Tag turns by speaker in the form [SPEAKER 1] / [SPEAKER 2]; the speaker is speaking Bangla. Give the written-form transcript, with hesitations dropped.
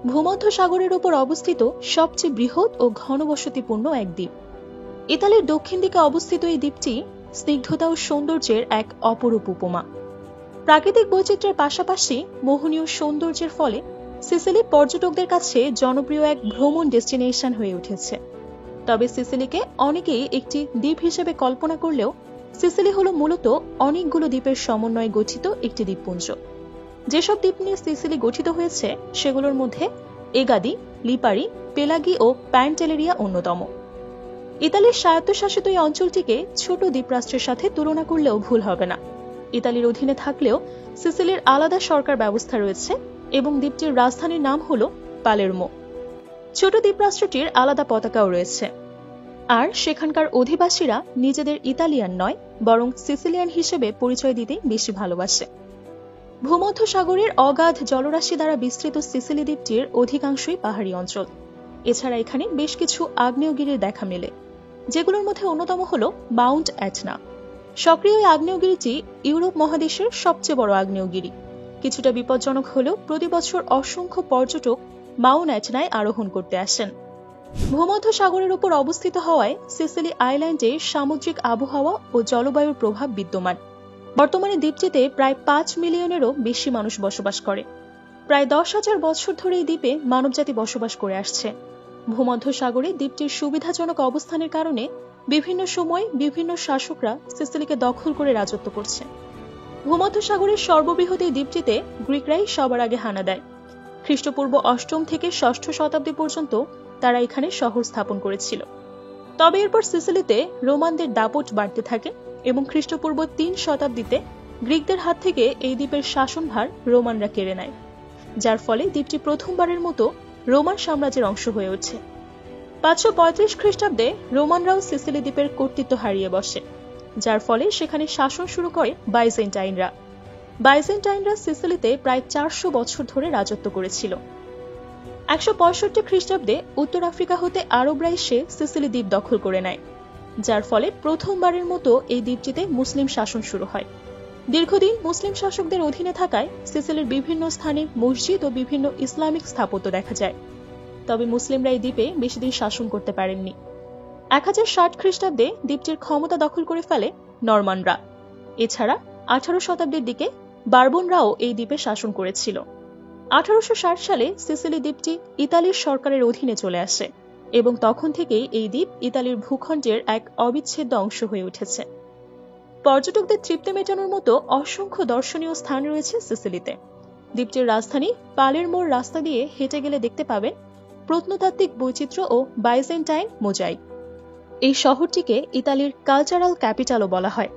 [SPEAKER 1] ভূমধ্য সাগরের উপর অবস্থিত সবচেয়ে বৃহৎ ও ঘনবসতিপূর্ণ এক দ্বীপ। ইতালির দক্ষিণ দিকে অবস্থিত এই দ্বীপটি স্নিগ্ধতা ও সৌন্দর্যের এক অপরূপ উপমা। প্রাকৃতিক বৈচিত্র্যের পাশাপাশি মোহনীয় সৌন্দর্যের ফলে সিসিলি পর্যটকদের কাছে জনপ্রিয় এক ভ্রমণ ডেস্টিনেশন হয়ে উঠেছে। তবে সিসিলিকে অনেকেই একটি দ্বীপ হিসেবে কল্পনা করলেও সিসিলি হলো মূলত অনেকগুলো দ্বীপের সমন্বয়ে গঠিত একটি দ্বীপপুঞ্জ। যেসব দ্বীপ নিয়ে সিসিলি গঠিত হয়েছে সেগুলোর মধ্যে এগাদি, লিপারি, পেলাগি ও প্যান্টেলেরিয়া অন্যতম। ইতালির স্বায়ত্তশাসিত এই অঞ্চলটিকে ছোট দ্বীপরাষ্ট্রের সাথে তুলনা করলেও ভুল হবে না। ইতালির অধীনে থাকলেও সিসিলির আলাদা সরকার ব্যবস্থা রয়েছে এবং দ্বীপটির রাজধানীর নাম হল পালেরমো। ছোট দ্বীপরাষ্ট্রটির আলাদা পতাকাও রয়েছে, আর সেখানকার অধিবাসীরা নিজেদের ইতালিয়ান নয় বরং সিসিলিয়ান হিসেবে পরিচয় দিতে বেশি ভালোবাসে। ভূমধ্য সাগরের অগাধ জলরাশি দ্বারা বিস্তৃত সিসিলি দ্বীপটির অধিকাংশই পাহাড়ি অঞ্চল। এছাড়া এখানে বেশ কিছু আগ্নেয়গিরির দেখা মেলে, যেগুলোর মধ্যে অন্যতম হল মাউন্ট এটনা। সক্রিয় এই আগ্নেয়গিরিটি ইউরোপ মহাদেশের সবচেয়ে বড় আগ্নেয়গিরি। কিছুটা বিপজ্জনক হলেও প্রতি বছর অসংখ্য পর্যটক মাউন্ট এটনায় আরোহণ করতে আসেন। ভূমধ্য সাগরের উপর অবস্থিত হওয়ায় সিসিলি আইল্যান্ডে সামুদ্রিক আবহাওয়া ও জলবায়ুর প্রভাব বিদ্যমান। বর্তমানে দ্বীপটিতে প্রায় 5 মিলিয়নেরও বেশি মানুষ বসবাস করে। প্রায় 10,000 বছর ধরে এই দ্বীপে মানবজাতি বসবাস করে আসছে। ভূমধ্য সাগরে দ্বীপটির সুবিধাজনক অবস্থানের কারণে বিভিন্ন সময় বিভিন্ন শাসকরা সিসিলিকে দখল করে রাজত্ব করছে। ভূমধ্য সাগরের সর্ববৃহৎ এই দ্বীপটিতে গ্রিকরাই সবার আগে হানা দেয়। খ্রিস্টপূর্ব 8ম থেকে 6ষ্ঠ শতাব্দী পর্যন্ত তারা এখানে শহর স্থাপন করেছিল। তবে এরপর সিসিলিতে রোমানদের দাপট বাড়তে থাকে এবং খ্রিস্টপূর্ব 3 শতাব্দীতে গ্রিকদের হাত থেকে এই দ্বীপের শাসনভার রোমানরা কেড়ে নেয়, যার ফলে দ্বীপটি প্রথমবারের মতো রোমান সাম্রাজ্যের অংশ হয়ে ওঠে। 535 খ্রিস্টাব্দে রোমানরাও সিসিলি দ্বীপের কর্তৃত্ব হারিয়ে বসে, যার ফলে সেখানে শাসন শুরু করে বাইজেন্টাইনরা। বাইজেন্টাইনরা সিসিলিতে প্রায় 400 বছর ধরে রাজত্ব করেছিল। 165 খ্রিস্টাব্দে উত্তর আফ্রিকা হতে আরবরা এসে সিসিলি দ্বীপ দখল করে নেয়, যার ফলে প্রথমবারের মতো এই দ্বীপটিতে মুসলিম শাসন শুরু হয়। দীর্ঘদিন মুসলিম শাসকদের অধীনে থাকায় সিসিলির বিভিন্ন স্থানে মসজিদ ও বিভিন্ন ইসলামিক স্থাপত্য দেখা যায়। তবে মুসলিমরা এই দ্বীপে বেশি দিন শাসন করতে পারেননি। 1060 খ্রিস্টাব্দে দ্বীপটির ক্ষমতা দখল করে ফেলে নরমানরা। এছাড়া 18 শতাব্দীর দিকে বারবনরাও এই দ্বীপে শাসন করেছিল। 1860 সালে সিসিলি দ্বীপটি ইতালির সরকারের অধীনে চলে আসে এবং তখন থেকেই এই দ্বীপ ইতালির ভূখণ্ডের এক অবিচ্ছেদ্য অংশ হয়ে উঠেছে। পর্যটকদের তৃপ্তি মেটানোর মতো অসংখ্য দর্শনীয় স্থান রয়েছে সিসিলিতে। দ্বীপটির রাজধানী পালেরমোর রাস্তা দিয়ে হেঁটে গেলে দেখতে পাবেন প্রত্নতাত্ত্বিক বৈচিত্র্য ও বাইজেন্টাইন মোজাইক। এই শহরটিকে ইতালির কালচারাল ক্যাপিটালও বলা হয়।